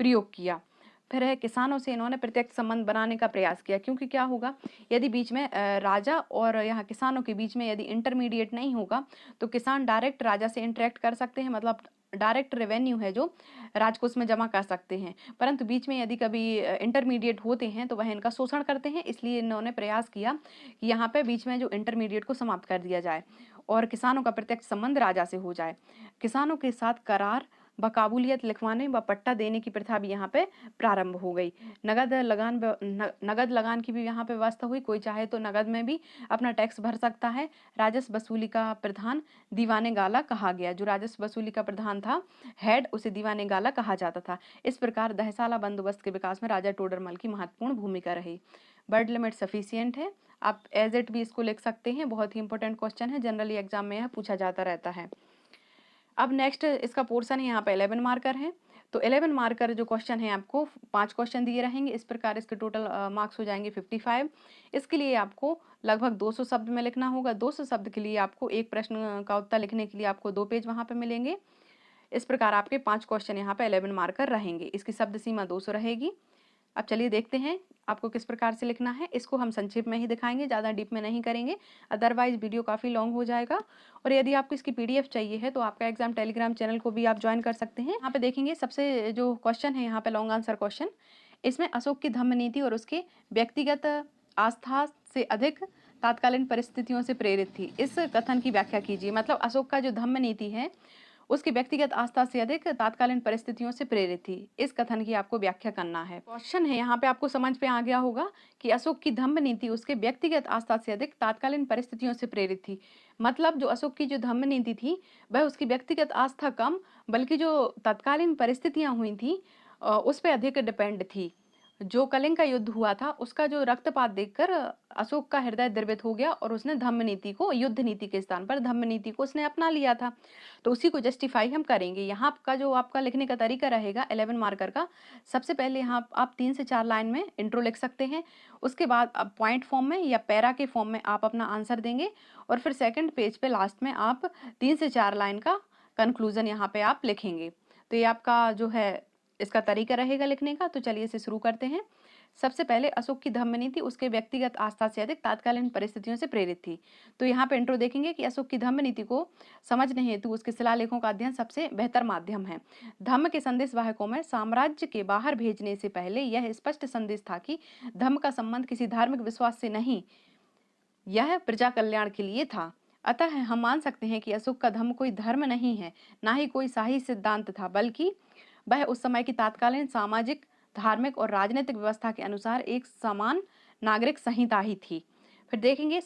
प्रयोग किया। फिर है किसानों से इन्होंने प्रत्यक्ष संबंध बनाने का प्रयास किया, क्योंकि क्या होगा यदि बीच में राजा और यहाँ किसानों के बीच में यदि इंटरमीडिएट नहीं होगा तो किसान डायरेक्ट राजा से इंटरेक्ट कर सकते हैं, मतलब डायरेक्ट रेवेन्यू है जो राजकोष में जमा कर सकते हैं। परंतु बीच में यदि कभी इंटरमीडिएट होते हैं तो वह इनका शोषण करते हैं। इसलिए इन्होंने प्रयास किया कि यहाँ पे बीच में जो इंटरमीडिएट को समाप्त कर दिया जाए और किसानों का प्रत्यक्ष संबंध राजा से हो जाए। किसानों के साथ करार बकाबूलियत लिखवाने व पट्टा देने की प्रथा भी यहाँ पे प्रारंभ हो गई। नगद लगान की भी यहाँ पे व्यवस्था हुई। कोई चाहे तो नगद में भी अपना टैक्स भर सकता है। राजस्व वसूली का प्रधान दीवाने गाला कहा गया। जो राजस्व वसूली का प्रधान था, हेड, उसे दीवाने गाला कहा जाता था। इस प्रकार दहसाला बंदोबस्त के विकास में राजा टोडरमल की महत्वपूर्ण भूमिका रही। वर्ड लिमिट सफिशियंट है, आप एज इट भी इसको लिख सकते हैं। बहुत ही इंपॉर्टेंट क्वेश्चन है, जनरली एग्जाम में यह पूछा जाता रहता है। अब नेक्स्ट इसका पोर्शन है, यहाँ पे 11 मार्कर है। तो 11 मार्कर जो क्वेश्चन है आपको 5 क्वेश्चन दिए रहेंगे। इस प्रकार इसके टोटल मार्क्स हो जाएंगे 55। इसके लिए आपको लगभग 200 शब्द में लिखना होगा। 200 शब्द के लिए आपको एक प्रश्न का उत्तर लिखने के लिए आपको 2 पेज वहाँ पे मिलेंगे। इस प्रकार आपके 5 क्वेश्चन यहाँ पे 11 मार्कर रहेंगे। इसकी शब्द सीमा 200 रहेगी। अब चलिए देखते हैं आपको किस प्रकार से लिखना है। इसको हम संक्षेप में ही दिखाएंगे, ज़्यादा डीप में नहीं करेंगे, अदरवाइज वीडियो काफ़ी लॉन्ग हो जाएगा। और यदि आपको इसकी PDF चाहिए है तो आपका एग्जाम टेलीग्राम चैनल को भी आप ज्वाइन कर सकते हैं। यहाँ पे देखेंगे सबसे जो क्वेश्चन है यहाँ पे लॉन्ग आंसर क्वेश्चन, इसमें अशोक की धम्म नीति और उसके व्यक्तिगत आस्था से अधिक तात्कालीन परिस्थितियों से प्रेरित थी। इस कथन की व्याख्या कीजिए। मतलब अशोक का जो धम्म नीति है उसकी व्यक्तिगत आस्था से अधिक तात्कालीन परिस्थितियों से प्रेरित थी। इस कथन की आपको व्याख्या करना है। क्वेश्चन है यहाँ पे आपको समझ पे आ गया होगा कि अशोक की धम्म नीति उसके व्यक्तिगत आस्था से अधिक तात्कालीन परिस्थितियों से प्रेरित थी। मतलब जो अशोक की जो धम्म नीति थी वह उसकी व्यक्तिगत आस्था कम, बल्कि जो तत्कालीन परिस्थितियां हुई थी उस पर अधिक डिपेंड थी। जो कलिंग का युद्ध हुआ था उसका जो रक्तपात देखकर अशोक का हृदय द्रवित हो गया और उसने धम्म नीति को, युद्ध नीति के स्थान पर धम्म नीति को उसने अपना लिया था। तो उसी को जस्टिफाई हम करेंगे। यहाँ का जो आपका लिखने का तरीका रहेगा 11 मार्कर का, सबसे पहले यहाँ आप 3 से 4 लाइन में इंट्रो लिख सकते हैं। उसके बाद आप पॉइंट फॉर्म में या पैरा के फॉर्म में आप अपना आंसर देंगे और फिर सेकेंड पेज पे लास्ट में आप 3 से 4 लाइन का कंक्लूजन यहाँ पे आप लिखेंगे। तो ये आपका जो है इसका तरीका रहेगा लिखने का। तो चलिए इसे शुरू करते हैं। सबसे पहले अशोक की धम्म नीति उसके व्यक्तिगत आस्था से अधिक तात्कालीन परिस्थितियों से प्रेरित थी। तो यहाँ पे इंट्रो देखेंगे कि अशोक की धम्म नीति को समझने हेतु उसके शिलालेखों का अध्ययन सबसे बेहतर माध्यम है। धम्म के संदेश वाहकों में साम्राज्य के बाहर भेजने से पहले यह स्पष्ट संदेश था कि धम्म का संबंध किसी धार्मिक विश्वास से नहीं, यह प्रजा कल्याण के लिए था। अतः हम मान सकते हैं कि अशोक का धम्म कोई धर्म नहीं है, ना ही कोई शाही सिद्धांत था, बल्कि वह उस समय की तात्कालीन सामाजिक, धार्मिक और राजनीतिक व्यवस्था के अनुसार एक समान नागरिक संहिता ही थी। फिर देखेंगे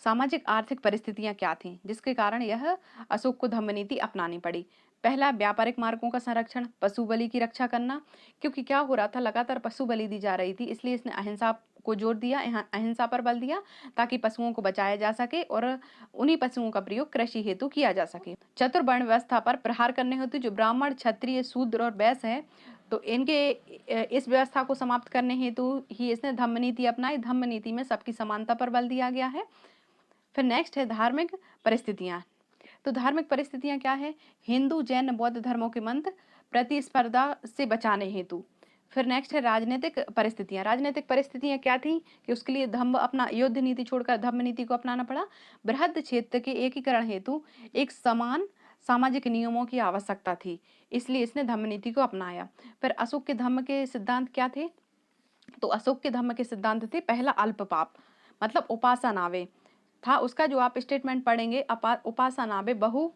सामाजिक आर्थिक परिस्थितियां क्या थीं जिसके कारण यह अशोक को धम्म नीति अपनानी पड़ी। पहला, व्यापारिक मार्गों का संरक्षण, पशु बलि की रक्षा करना, क्योंकि क्या हो रहा था, लगातार पशु बलि दी जा रही थी, इसलिए इसने अहिंसा को जोर दिया, अहिंसा पर बल दिया, ताकि पशुओं को बचाया जा सके और उन्हीं पशुओं का प्रयोग कृषि हेतु किया जा सके। चतुर्वर्ण व्यवस्था पर प्रहार करने हेतु जो ब्राह्मण, क्षत्रिय, शूद्र और वैश्य है, तो इनके इस व्यवस्था को समाप्त करने हेतु ही इसने धम्म नीति अपनाई। धम्म नीति में सबकी समानता पर बल दिया गया है। फिर नेक्स्ट है धार्मिक परिस्थितियां। तो धार्मिक परिस्थितियां क्या है? हिंदू, जैन, बौद्ध धर्मों के मंत्र प्रतिस्पर्धा से बचाने हेतु। फिर नेक्स्ट है राजनीतिक परिस्थितियां। राजनीतिक परिस्थितियां क्या थी कि उसके लिए धम्म अपना युद्ध नीति छोड़कर धम्म नीति को अपनाना पड़ा। बृहद क्षेत्र के एकीकरण हेतु एक समान सामाजिक नियमों की आवश्यकता थी, इसलिए इसने धम्म नीति को अपनाया। फिर अशोक के धम्म के सिद्धांत क्या थे? तो अशोक के धम्म के सिद्धांत थे, पहला अल्प पाप, मतलब उपासनावे था। उसका जो आप स्टेटमेंट पढ़ेंगे, उपासनावे बहु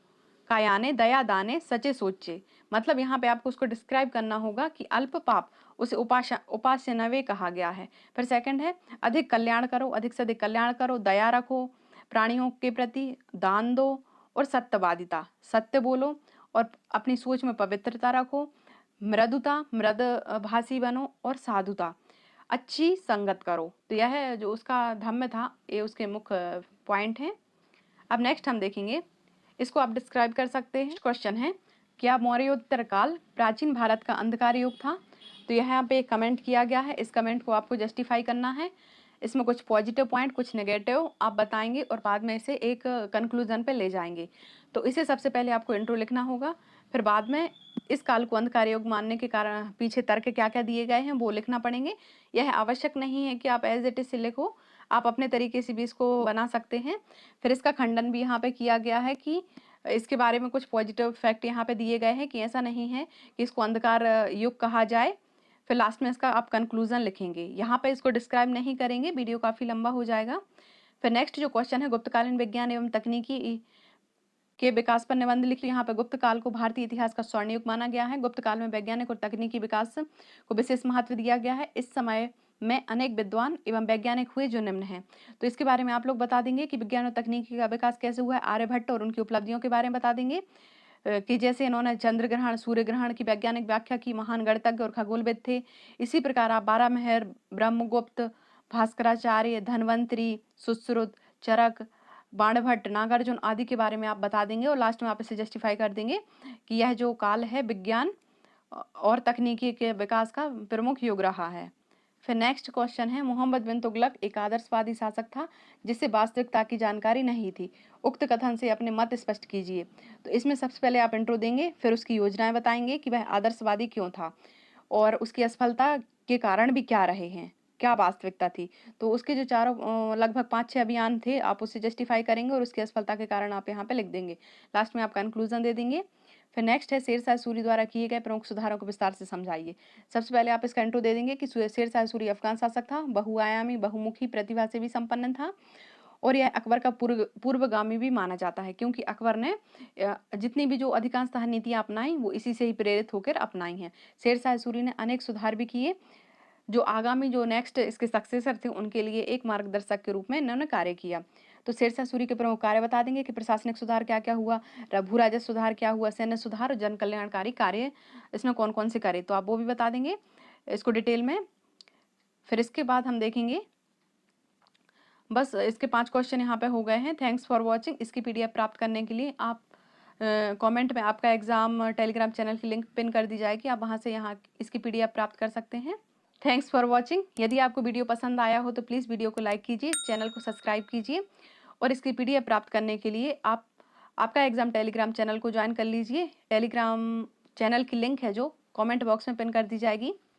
कायाने दया दाने सचे सोचे, मतलब यहाँ पे आपको उसको डिस्क्राइब करना होगा कि अल्प पाप उसे उपासनावे कहा गया है। फिर सेकंड है अधिक कल्याण करो, अधिक से अधिक कल्याण करो, दया रखो प्राणियों के प्रति, दान दो और सत्यवादिता, सत्य बोलो और अपनी सोच में पवित्रता रखो, मृदुता, मृद भाषी बनो और साधुता, अच्छी संगत करो। तो यह जो उसका धम्म था, ये उसके मुख्य पॉइंट हैं। अब नेक्स्ट हम देखेंगे, इसको आप डिस्क्राइब कर सकते हैं। क्वेश्चन है, क्या मौर्योत्तर काल प्राचीन भारत का अंधकार युग था? तो यहाँ पे कमेंट किया गया है, इस कमेंट को आपको जस्टिफाई करना है। इसमें कुछ पॉजिटिव पॉइंट, कुछ नेगेटिव आप बताएंगे और बाद में इसे एक कंक्लूजन पे ले जाएंगे। तो इसे सबसे पहले आपको इंट्रो लिखना होगा, फिर बाद में इस काल को अंधकार युग मानने के कारण पीछे तर्क क्या क्या दिए गए हैं वो लिखना पड़ेंगे। यह आवश्यक नहीं है कि आप एज इट इज से लिखो, आप अपने तरीके से भी इसको बना सकते हैं। फिर इसका खंडन भी यहाँ पे किया गया है कि इसके बारे में कुछ पॉजिटिव फैक्ट यहाँ पे दिए गए हैं कि ऐसा नहीं है कि इसको अंधकार युग कहा जाए। फिर लास्ट में इसका आप कंक्लूजन लिखेंगे, यहाँ पे इसको डिस्क्राइब नहीं करेंगे, वीडियो काफ़ी लंबा हो जाएगा। फिर नेक्स्ट जो क्वेश्चन है, गुप्तकालीन विज्ञान एवं तकनीकी के विकास पर निबंध लिख लिया। यहाँ पे गुप्त काल को भारतीय इतिहास का स्वर्ण युग माना गया है। गुप्त काल में वैज्ञानिक और तकनीकी विकास को विशेष महत्व दिया गया है। इस समय में अनेक विद्वान एवं वैज्ञानिक हुए जो निम्न हैं। तो इसके बारे में आप लोग बता देंगे कि विज्ञान और तकनीकी का विकास कैसे हुआ है, आर्यभट्ट और उनकी उपलब्धियों के बारे में बता देंगे कि जैसे इन्होंने चंद्र ग्रहण, सूर्य ग्रहण की वैज्ञानिक व्याख्या की, महान गणितज्ञ और खगोलविद थे। इसी प्रकार आप बारहमाहेर, ब्रह्मगुप्त, भास्कराचार्य, धन्वंतरी, सुश्रुत, चरक, बाणभट्ट, नागार्जुन आदि के बारे में आप बता देंगे और लास्ट में आप इसे जस्टिफाई कर देंगे कि यह जो काल है विज्ञान और तकनीकी के विकास का प्रमुख युग रहा है। फिर नेक्स्ट क्वेश्चन है, मोहम्मद बिन तुगलक एक आदर्शवादी शासक था जिससे वास्तविकता की जानकारी नहीं थी। उक्त कथन से अपने मत स्पष्ट कीजिए। तो इसमें सबसे पहले आप इंट्रो देंगे, फिर उसकी योजनाएं बताएंगे कि वह आदर्शवादी क्यों था और उसकी असफलता के कारण भी क्या रहे हैं, क्या वास्तविकता थी। तो उसके जो चारों लगभग 5-6 अभियान थे, आप उसे जस्टिफाई करेंगे और उसकी असफलता के कारण आप यहाँ पे लिख देंगे। लास्ट में आप कंक्लूजन दे देंगे। फिर नेक्स्ट है, शेरशाह सूरी द्वारा किए गए प्रमुख सुधारों को विस्तार से समझाइए। सबसे पहले आप इसका इंट्रो दे देंगे कि शेरशाह सूरी अफगान शासक था, बहुआयामी, बहुमुखी प्रतिभा से भी संपन्न था और यह अकबर का पूर्वगामी भी माना जाता है, क्योंकि अकबर ने जितनी भी जो अधिकांशतः नीतियां अपनाई वो इसी से ही प्रेरित होकर अपनाई हैं। शेरशाह सूरी ने अनेक सुधार भी किए जो आगामी जो नेक्स्ट इसके सक्सेसर थे उनके लिए एक मार्गदर्शक के रूप में इन्होंने कार्य किया। तो शेरशाह सूरी के प्रमुख कार्य बता देंगे कि प्रशासनिक सुधार क्या क्या हुआ, भू राजस्व सुधार क्या हुआ, सैन्य सुधार और जन कल्याणकारी कार्य इसमें कौन कौन से करे, तो आप वो भी बता देंगे इसको डिटेल में। फिर इसके बाद हम देखेंगे, बस इसके 5 क्वेश्चन यहाँ पे हो गए हैं। Thanks for watching. इसकी PDF प्राप्त करने के लिए आप कमेंट में आपका एग्जाम टेलीग्राम चैनल की लिंक पिन कर दी जाएगी, आप वहाँ से यहाँ इसकी PDF प्राप्त कर सकते हैं। Thanks for watching. यदि आपको वीडियो पसंद आया हो तो प्लीज़ वीडियो को लाइक कीजिए, चैनल को सब्सक्राइब कीजिए और इसकी PDF प्राप्त करने के लिए आप आपका एग्जाम टेलीग्राम चैनल को ज्वाइन कर लीजिए। टेलीग्राम चैनल की लिंक है जो कमेंट बॉक्स में पिन कर दी जाएगी।